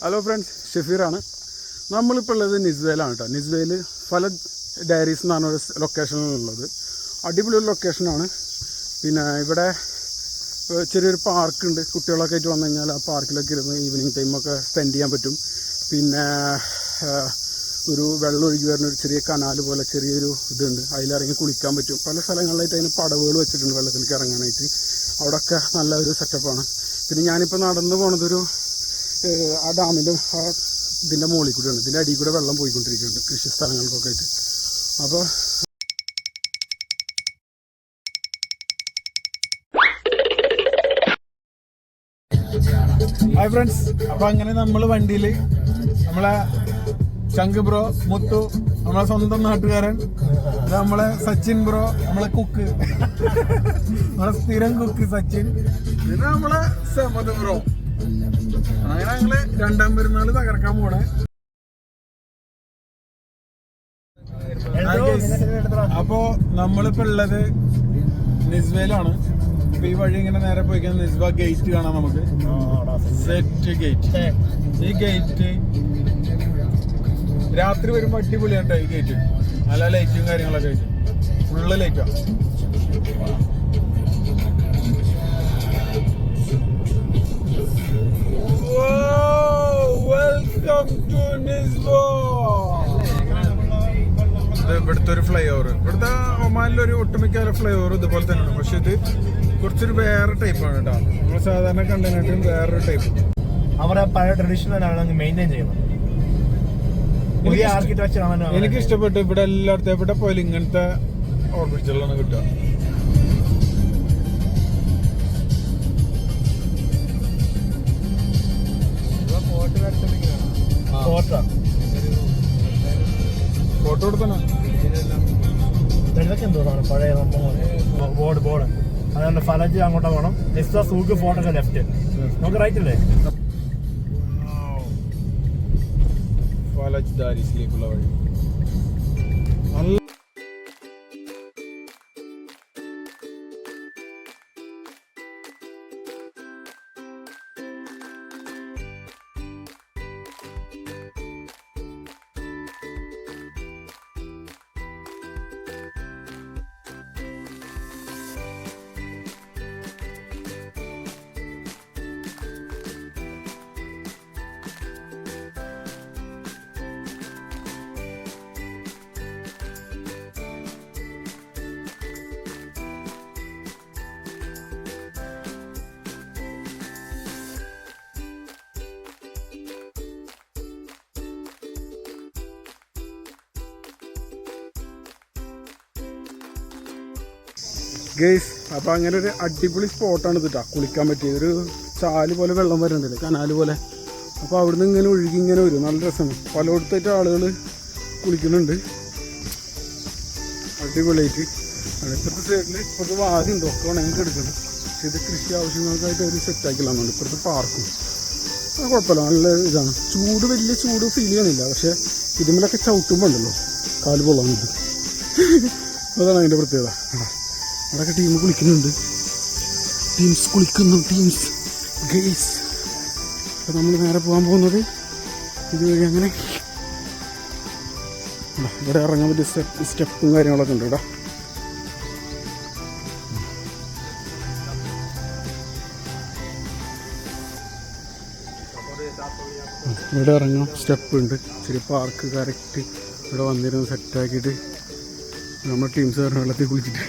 Hello friends, ഷെഫീറാണ്. നമ്മളിപ്പോൾ ഉള്ളത് നിസ്വയിലാണ് കേട്ടോ. നിസ്വയിൽ ഫലദ് ഡയറീസ് എന്ന് പറഞ്ഞൊരു ലൊക്കേഷനിലുള്ളത്. അടിപൊളി ഒരു ലൊക്കേഷനാണ്. പിന്നെ ഇവിടെ ചെറിയൊരു പാർക്കുണ്ട്. കുട്ടികളൊക്കെ ആയിട്ട് വന്നു കഴിഞ്ഞാൽ ആ പാർക്കിലൊക്കെ ഇരുന്ന് ഈവനിങ് ടൈമൊക്കെ സ്പെൻഡ് ചെയ്യാൻ പറ്റും. പിന്നെ ഒരു വെള്ളം ഒഴുകി വരുന്ന ഒരു ചെറിയ കനാൽ പോലെ ചെറിയൊരു ഇതുണ്ട്. അതിലിറങ്ങി കുളിക്കാൻ പറ്റും. പല സ്ഥലങ്ങളിലായിട്ട് അതിന് പടവുകൾ വെച്ചിട്ടുണ്ട് വെള്ളത്തിലേക്ക് ഇറങ്ങാനായിട്ട്. അവിടെയൊക്കെ നല്ല ഒരു സെറ്റപ്പാണ്. പിന്നെ ഞാനിപ്പോൾ നടന്നു പോണതൊരു ആ ഡാമിൻ്റെ ആ ഇതിൻ്റെ മുകളിൽ കൂടെയാണ്. ഇതിൻ്റെ അടിയിൽ കൂടെ വെള്ളം പോയിക്കൊണ്ടിരിക്കുന്നുണ്ട് കൃഷി സ്ഥലങ്ങൾക്കൊക്കെ ആയിട്ട്. അപ്പോൾ ഹായ് ഫ്രണ്ട്സ്, അപ്പോൾ അങ്ങനെ നമ്മൾ വണ്ടിയിൽ നമ്മളെ ചങ്ക് ബ്രോ, മുത്തു, നമ്മളെ സ്വന്തം നാട്ടുകാരൻ, നമ്മളെ സച്ചിൻ ബ്രോ, നമ്മളെ കുക്ക്, നമ്മളെ സ്ഥിരം കുക്ക് സച്ചിൻ, പിന്നെ നമ്മളെ സമദ് ബ്രോ. അങ്ങനെ ഞങ്ങള് രണ്ടാം പെരുന്നാൾ തകർക്കാൻ പോണേ. അപ്പോ നമ്മളിപ്പോ ഉള്ളത് നിസ്വയിലാണ്. അപ്പൊ ഈ വഴി ഇങ്ങനെ നേരെ പോയി കഴിഞ്ഞാൽ നിസ്വ ഗേറ്റ് കാണാം നമുക്ക്. Set gate. ഈ ഗേറ്റ് രാത്രി വരുമ്പോ അടിപൊളിയാണ് കേട്ടോ. ഈ ഗേറ്റ് നല്ല ലൈറ്റും കാര്യങ്ങളൊക്കെ ആയിട്ട് ഫുള്ള് ലൈറ്റാ. Welcome to Nizwa. ഇവിടുത്തെ ഒരു ഫ്ലൈ ഓവർ, ഇവിടുത്തെ ഒമാനിലൊരു ഒട്ടുമിക്ക ഫ്ലൈ ഓവർ ഇതുപോലെ തന്നെയാണ്. പക്ഷെ ഇത് കുറച്ചൊരു വേറെ ടൈപ്പാണ് കേട്ടോ. നമ്മൾ സാധാരണ കണ്ടതിനായിട്ടും വേറൊരു ടൈപ്പ്. അവരെ പഴയ ട്രഡീഷണൽ മെയിൻറ്റെയിൻ ചെയ്യണം. പുതിയ ആർക്കിടെക്ചർ ആണ് എനിക്ക് ഇഷ്ടപ്പെട്ടു. ഇവിടെ എല്ലായിടത്തും എവിടെ പോയാലും ഇങ്ങനത്തെ ഓർബിറ്റുകളാണ് കിട്ടുക. ഫോട്ടോ എടുത്തണോ? ഇതൊക്കെ എന്തോന്നാണ് പഴയ ബോർഡ്. അതുകൊണ്ട് ഫലജ് അങ്ങോട്ട് പോകണം. നിസ്വ സൂക്ക് ഫോട്ടോ ഒക്കെ ലെഫ്റ്റ്. നമുക്ക് റൈറ്റ് അല്ലേ? ഫലജ് ദാരിസിലേക്കുള്ള വഴി. ഗെയ്സ്, അപ്പോൾ അങ്ങനെ ഒരു അടിപൊളി സ്പോട്ടാണ് ഇത് കേട്ടോ. കുളിക്കാൻ പറ്റിയ ഒരു ചാല് പോലെ വെള്ളം വരുന്നുണ്ടല്ലേ, കനാല് പോലെ. അപ്പോൾ അവിടുന്ന് ഇങ്ങനെ ഒഴുകി ഇങ്ങനെ വരും. നല്ല രസമാണ്. പലയിടത്തായിട്ട് ആളുകൾ കുളിക്കുന്നുണ്ട് അടിപൊളിയായിട്ട്. ഇപ്പുറത്തെ സൈഡിൽ ഇപ്പുറത്ത് വാതിയുണ്ടോ ഒക്കെ ഉണങ്ങി എടുക്കുന്നത്. പക്ഷെ ഇത് കൃഷി ആവശ്യങ്ങൾക്കായിട്ട് അവർ സെറ്റാക്കില്ലാന്നുണ്ട്. ഇപ്പുറത്ത് പാർക്കും അത് കുഴപ്പമില്ല, നല്ല ഇതാണ്. ചൂട് വലിയ ചൂട് ഫീൽ ചെയ്യണില്ല. പക്ഷേ ഇതിന്മേലൊക്കെ ചവിട്ടുമ്പോൾ ഉണ്ടല്ലോ കാല് പൊള്ളാനുണ്ട്. അതാണ് അതിൻ്റെ പ്രത്യേകത. അവിടെയൊക്കെ ടീം കുളിക്കുന്നുണ്ട്. Teams guys. അപ്പോൾ നമ്മൾ നേരെ പോകാൻ പോകുന്നത് ഇതുവഴി. അങ്ങനെ ഇവിടെ ഇറങ്ങാൻ പറ്റിയ സ്റ്റെപ്പും കാര്യങ്ങളൊക്കെ ഉണ്ട്. ഇവിടെ ഇറങ്ങാം, സ്റ്റെപ്പ് ഉണ്ട്. ഇച്ചിരി പാർക്ക് കറക്റ്റ് ഇവിടെ വന്നിരുന്ന് സെറ്റാക്കിയിട്ട് നമ്മുടെ ടീംസ് വെള്ളത്തിൽ കുളിച്ചിട്ട്.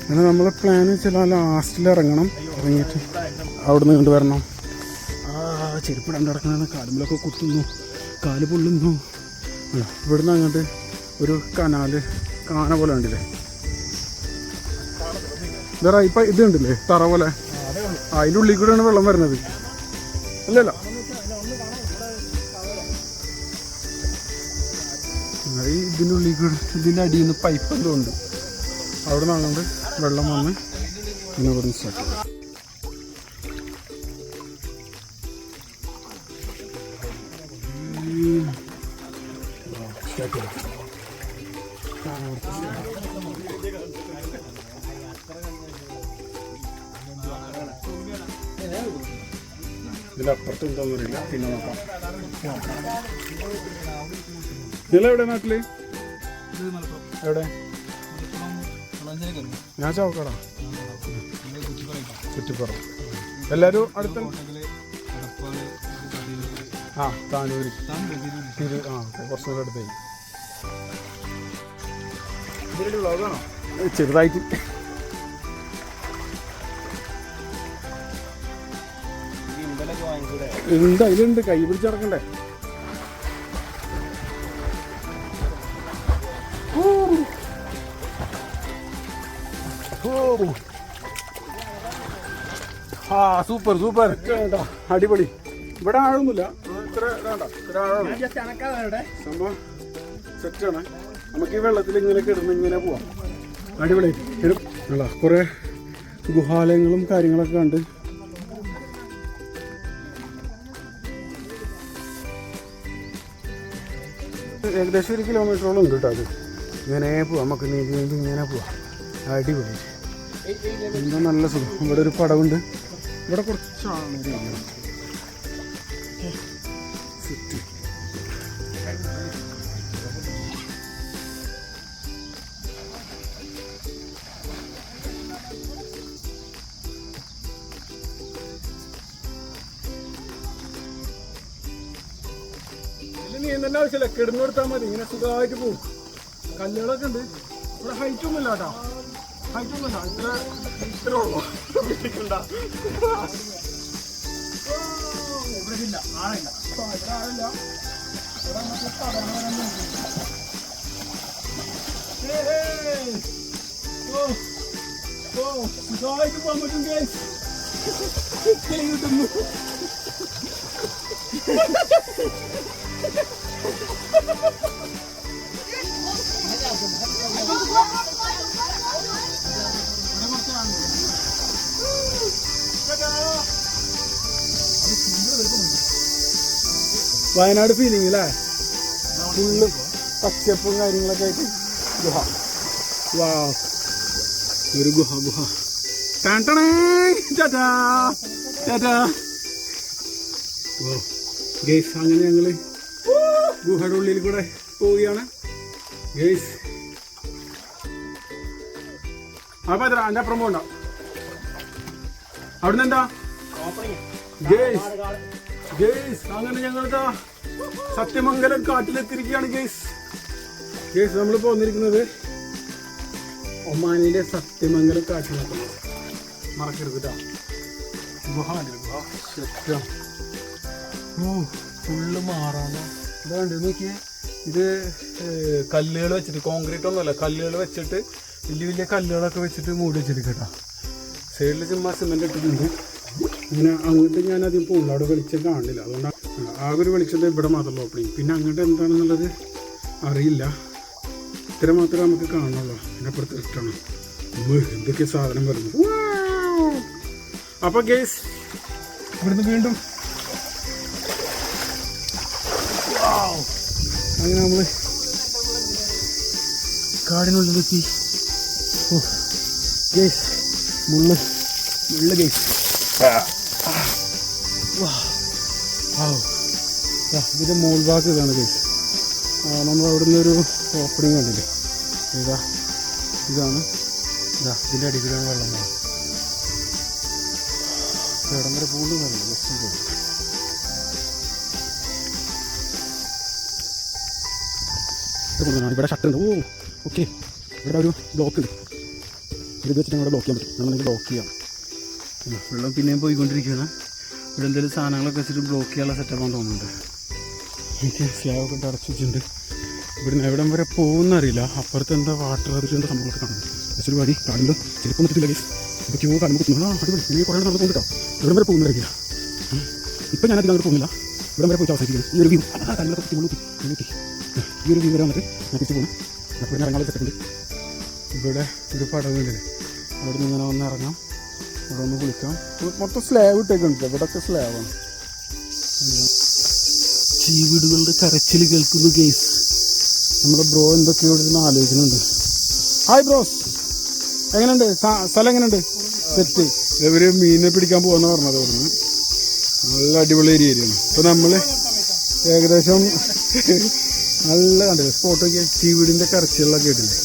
അങ്ങനെ നമ്മളെ പ്ലാൻ വെച്ചാൽ ലാസ്റ്റിൽ ഇറങ്ങണം. ഇറങ്ങിയിട്ട് അവിടെ നിന്ന് കൊണ്ടുവരണം. ചെരുപ്പിടാണ്ട് കിടക്കണ കാലുമ്പിലൊക്കെ കുത്തുന്നു, കാല് പൊള്ളുന്നു. ഇവിടുന്ന് അങ്ങോട്ട് ഒരു കാന പോലെ ഉണ്ടല്ലേ. വേറെ ഇപ്പം ഇത് ഉണ്ടല്ലേ തറ പോലെ, അതിൻ്റെ ഉള്ളിൽ കൂടെയാണ് വെള്ളം വരുന്നത്. അല്ലല്ലോ, ഇതിൻ്റെ ഉള്ളിൽ കൂടെ ഇതിൻ്റെ അടിയിൽ നിന്ന് പൈപ്പ് എന്തോ ഉണ്ട്. അവിടെ നിന്ന് അങ്ങോട്ട് വെള്ളം വന്ന് പിന്നെ ഇവിടെ നിന്ന് സ്റ്റാർട്ട് ചെയ്യും. ഇതിൻ്റെ അപ്പുറത്ത് എന്താണെന്ന് അറിയില്ല, പിന്നെ നോക്കാം. നിങ്ങൾ എവിടെ നാട്ടില്? എവിടെ? ഞാൻ ചാവക്കാടാ. കുറ്റിപ്പുറം. എല്ലാവരും അടുത്ത ആ താനൂര് കുറച്ചുകൂടെ അടുത്തായി. ചെറുതായിട്ട് ഉണ്ട്, അതിലുണ്ട്. കൈ പിടിച്ചിറക്കണ്ടേ? ആ സൂപ്പർ സൂപ്പർ, അടിപൊളി. ഇവിടെ ആഴൊന്നുമില്ല, ഇത്ര സംഭവം സെറ്റാണ്. നമുക്ക് ഈ വെള്ളത്തിൽ ഇങ്ങനെ കിടന്ന് ഇങ്ങനെ പോവാം. അടിപൊളി. അല്ല കുറേ ഗുഹാലയങ്ങളും കാര്യങ്ങളൊക്കെ കണ്ട് ഏകദേശം 1 കിലോമീറ്ററോളം ഉണ്ട് കേട്ടോ. അത് ഇങ്ങനെ പോവാം, നമുക്ക് നീന്തി നീന്തി ഇങ്ങനെ പോവാം. അടിപൊളി, എന്താ നല്ല സുഖം. ഇവിടെ ഒരു പടവുണ്ട്, ഇവിടെ കുറച്ച് ആളുകൾ സെറ്റ്. നീന്തേണ്ട ആവശ്യമില്ല, കിടന്നു കൊടുത്താൽ മതി, ഇങ്ങനെ സുഖമായിട്ട് പോകും. കല്ലുകളൊക്കെ ഉണ്ട് ഇവിടെ. ഹൈറ്റ് ഒന്നുമില്ല കേട്ടോ, ഹൈറ്റ് ഒന്നുമില്ല, ഇത്ര ഉള്ളു. ഇവിടെ ഇല്ല, ആളില്ല, ഇവിടെ ആളില്ല. ഇവിടെ നമുക്ക് സുഖമായിട്ട് പോകാൻ പറ്റും. കിട്ടുന്നു. വയനാട് ഫീലിംഗ് അല്ലേ? ഫുള്ള് പച്ചപ്പും കാര്യങ്ങളൊക്കെ ആയിട്ട് ഗുഹ. വാ, ഒരു ഗുഹ ഗുഹ. ഗൈസ്, അങ്ങനെ ഞങ്ങള് ഗുഹയുടെ ഉള്ളിൽ കൂടെ പോവുകയാണ് ഗൈസ്. അപ്പൊ എത്ര എൻ്റെ അപ്പുറം പോകണ്ട. അവിടുന്ന് എന്താ ഗൈസ്? ഗൈസ്, അങ്ങനെ ഞങ്ങളിതാ സത്യമംഗലം കാട്ടിലെത്തിയിരിക്കുകയാണ് ഗൈസ്. ഗൈസ്, നമ്മളിപ്പോൾ വന്നിരിക്കുന്നത് ഒമാനിലെ സത്യമംഗലം കാട്ടിലാണ്. മറക്കരുത് കേട്ടോ. ഗുഹ ഗുഹ സെറ്റാണ്. ഫുള്ള് മാറാണ്. ഇതാണ്ട് നോക്കിയേ, ഇത് കല്ലുകൾ വെച്ചിട്ട്, കോൺക്രീറ്റ് ഒന്നുമല്ല, കല്ലുകൾ വെച്ചിട്ട് വലിയ വലിയ കല്ലുകളൊക്കെ വെച്ചിട്ട് മൂടി വെച്ചിട്ട് കേട്ടോ. സൈഡിൽ ചുമ്മാ സിമെൻ്റ് ഇട്ടിട്ടുണ്ട്. അങ്ങനെ അങ്ങോട്ട് ഞാൻ ആദ്യം പോകുന്നു, അവിടെ വെളിച്ചം കാണില്ല. അതുകൊണ്ടാണ് ആകെ ഒരു വെളിച്ചം ഇവിടെ മാത്രമല്ല ഓപ്പണിങ്. പിന്നെ അങ്ങോട്ട് എന്താണെന്നുള്ളത് അറിയില്ല, ഇത്ര മാത്രമേ നമുക്ക് കാണുന്നുള്ളൂ. പിന്നെ അപ്പുറത്ത് ഇഷ്ടമാണ് എന്തൊക്കെ സാധനം വരുന്നു. അപ്പോൾ ഗേസ്, ഇവിടുന്ന് വീണ്ടും അങ്ങനെ നമ്മൾ കാടിനുള്ളിലെത്തി. ഓ ഗേസ്, മുള്ള് ഗേസ്. ഇതിൻ്റെ മോൾ ഭാഗത്ത് ഇതാണ് ഗേസ്. നമ്മൾ അവിടെ നിന്നൊരു ഓപ്പണിങ് കണ്ടില്ലേ? ഇതാണ് ഇതിൻ്റെ അടിയിലാണ് വെള്ളം പോകും. ഇടം വരെ പൂണ്ടും കണ്ടില്ല, ജസ്റ്റ് പോകും. ഇവിടെ ഷട്ടറുണ്ട്. ഓ ഓക്കെ, ഇവിടെ ഒരു ബ്ലോക്ക് ഉണ്ട്. ഇത് വെച്ചിട്ട് അവിടെ ബ്ലോക്ക് ചെയ്യാൻ പറ്റും. നമ്മളിത് ബ്ലോക്ക് ചെയ്യാം. വെള്ളം പിന്നെയും പോയിക്കൊണ്ടിരിക്കുകയാണ്. ഇവിടെ എന്തെങ്കിലും സാധനങ്ങളൊക്കെ വെച്ചിട്ട് ബ്ലോക്ക് ചെയ്യാനുള്ള സെറ്റപ്പാന്ന് തോന്നുന്നുണ്ട്. എനിക്ക് സ്ലാബൊക്കെ ഇട്ട് അടച്ചു വെച്ചിട്ടുണ്ട്. ഇവിടുന്ന് എവിടം വരെ പോകുന്നറിയില്ല. അപ്പുറത്ത് എന്താ വാട്ടർ അതിൻ്റെ സംഭവങ്ങളൊക്കെ കാണുന്നത്. ജസ്റ്റ് ഒരു വഴി കാണുമ്പോൾ ചിലപ്പോൾ നിർത്തില്ല ഗേസ്. ഇപ്പോൾ ക്യൂ കാണുമ്പോൾ കുത്തുന്നു. അടിപൊളി. എനിക്ക് കുറേ നടന്നു പോകുന്നുണ്ടോ. ഇവിടം വരെ പോകുന്നറിയില്ല. ഇപ്പം ഞാനധികം അങ്ങോട്ട് പോകുന്നില്ല. ഇവിടം വരെ പോയിട്ട് അവസാനിക്കുന്നു. ഈ ഒരു വ്യൂ കല്ലിലൊക്കെ കുത്തി മുന്നൂറ്റി ഈ ഒരു വ്യൂ വരെ വന്നിട്ട് ഞാൻ തിരിച്ച് പോകുന്നു. അപ്പോൾ ഇങ്ങനെ ഇറങ്ങാനുള്ള സെറ്റുണ്ട്. ഇവിടെ ഒരു പടവുണ്ടല്ലേ, അവിടെ നിന്ന് ഇങ്ങനെ വന്ന് ഇറങ്ങാം. ഇവിടെ ഒന്ന് കുളിക്കാം. മൊത്തം സ്ലാബ് ഇട്ടേക്കുണ്ട്. ഇവിടെയൊക്കെ സ്ലാബാണ്. ചീവീടുകളുടെ കരച്ചിൽ കേൾക്കുന്നു ഗെയ്സ്. നമ്മുടെ ബ്രോ എന്തൊക്കെയോ ഇവിടെ ആലോചിക്കുന്നുണ്ട്. ഹായ് ബ്രോസ്, എങ്ങനെയുണ്ട് സ്ഥലം? എങ്ങനെയുണ്ട്? സെറ്റ്. ഇവർ മീനെ പിടിക്കാൻ പോകുന്ന പറഞ്ഞത് അവിടുന്ന്. നല്ല അടിപൊളി ഏരിയയാണ്. ഇപ്പോൾ നമ്മൾ ഏകദേശം നല്ല കണ്ടില്ലേ സ്പോട്ടൊക്കെ ചീവീടിൻ്റെ കരച്ചിലൊക്കെ ഇട്ടില്ലേ,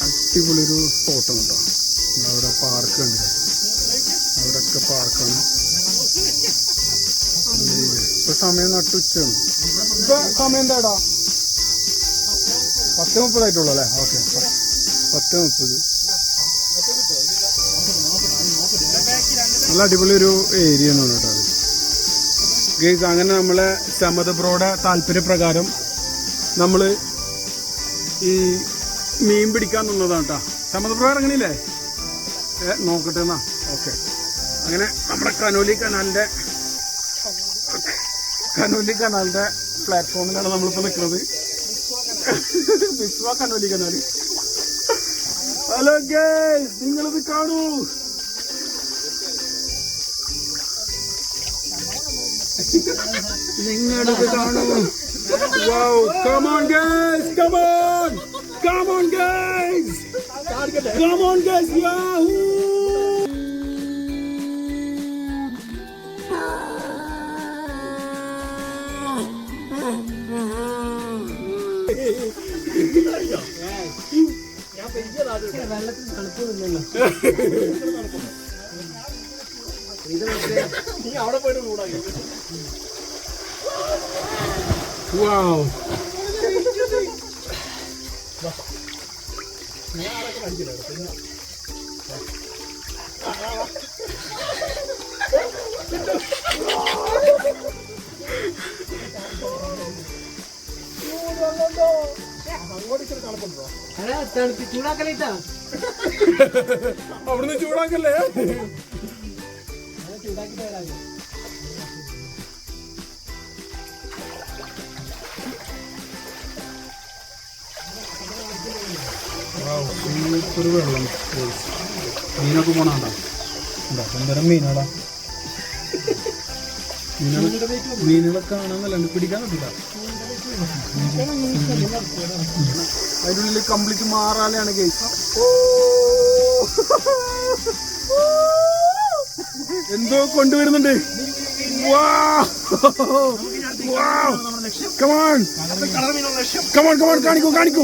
അടിപൊളി ഒരു സ്പോട്ടാണ് കേട്ടോ. അവിടെ പാർക്ക് കണ്ടില്ല, അവിടെയൊക്കെ പാർക്കാണ്. ഇപ്പൊ സമയം നട്ടുച്ചയാണ്. ഇപ്പൊ സമയം എന്താടാ? 10:30 അല്ലേ? ഓക്കെ, 10:30. നല്ല അടിപൊളി ഒരു ഏരിയ ആണ് കേട്ടോ അത്. ഗൈസ്, അങ്ങനെ നമ്മളെ സമദ് ബ്രോയുടെ താല്പര്യപ്രകാരം നമ്മൾ ഈ മീൻ പിടിക്കാൻ നിന്നതാണ് കേട്ടോ. സമദ് ബ്രോ ഇറങ്ങണില്ലേ? നോക്കട്ടെ എന്നാ. ഓക്കെ, അങ്ങനെ നമ്മുടെ കനോലി കനാലിന്റെ പ്ലാറ്റ്ഫോമിലാണ് നമ്മളിപ്പോൾ നിൽക്കുന്നത്. വിശ്വ കനോലി കനാല്. ഹലോ ഗൈസ്, നിങ്ങളിത് കാണൂ. നിങ്ങളിത് കാണൂ. Wow, come on guys, come on guys, yahoo! Wow. അവിടുന്ന് ചൂടാക്കല്ലേ? സൂപ്പർ വെള്ളം. മീനൊക്കെ പോണാണ്ടാ. എന്തോരം മീനാടാ. മീനുകളെ കാണാന്നല്ലാണ്ട് പിടിക്കാൻ പറ്റില്ല. അതിൻ്റെ ഉള്ളിൽ കംപ്ലീറ്റ് മാറാലെയാണ് കേസ്. എന്തോ കൊണ്ടുവരുന്നുണ്ട്. കാണിക്കൂ.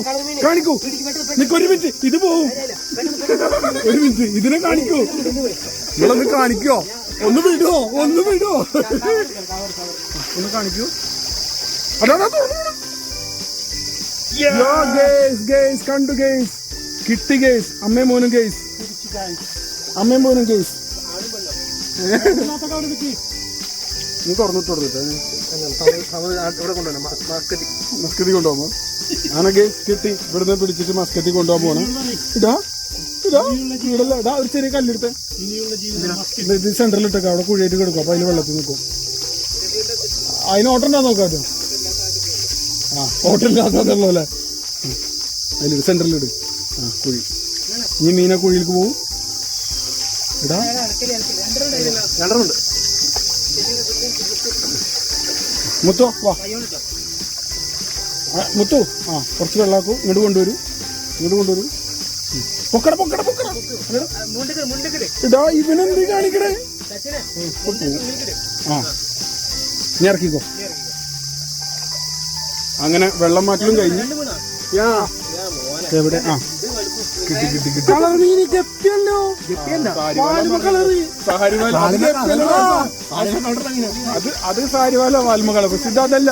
നിക്കൊരു മിനിറ്റ്, ഇത് പോവും. ഒരു മിനിറ്റ്, ഇതിനെ കാണിക്കൂ. നിങ്ങളൊന്ന് കാണിക്കോ? ഒന്ന് വിടോ. ഒന്ന് കാണിക്കൂ. അതാ കണ്ടു ഗേസ്. കിട്ടി ഗേസ്. അമ്മയും മോനും ഗേസ്. നീ തുറന്നിട്ട് കൊടുത്തിട്ട് മസ്കറ്റി കൊണ്ടുപോകുമ്പോ അങ്ങനെ ഗേസ് കിട്ടി. ഇവിടുന്ന് പിടിച്ചിട്ട് മസ്കറ്റി കൊണ്ടുപോകാൻ പോണം. ഇടാ ഒരു ചെറിയ കല്ലെടുത്ത് ഇത് സെന്ററിൽ ഇട്ടേക്കാം. അവിടെ കുഴിയായിട്ട് കിടക്കും. അപ്പൊ അതിന് വെള്ളത്തിൽ നിൽക്കും. അതിന് ഓട്ടം ഉണ്ടാ നോക്കാട്ടോ. ഓട്ടമില്ലാത്തല്ലോ അല്ലേ? അതിലിട്, സെന്ററിലിട്. കുഴി. ഇനി മീനെ കുഴിയിലേക്ക് പോവും. ഇടാ രണ്ടെണ്ണമുണ്ട്. മുത്തോ വാ. മുത്തു കുറച്ച് വെള്ളാക്കൂ. ഇങ്ങോട്ട് കൊണ്ടുവരൂ. പൊക്കട. ഇടാ ഇവനെന്ത് കാണിക്കണേ? നീ ഇറക്കിക്കോ. അങ്ങനെ വെള്ളം മാറ്റലും കഴിഞ്ഞു. എവിടെ? കിട്ടി. കളർ മീൻ ഗപ്പിയല്ലോ. അത് സാരിവാല വാൽമ കളർ. പക്ഷെ ഇതല്ല.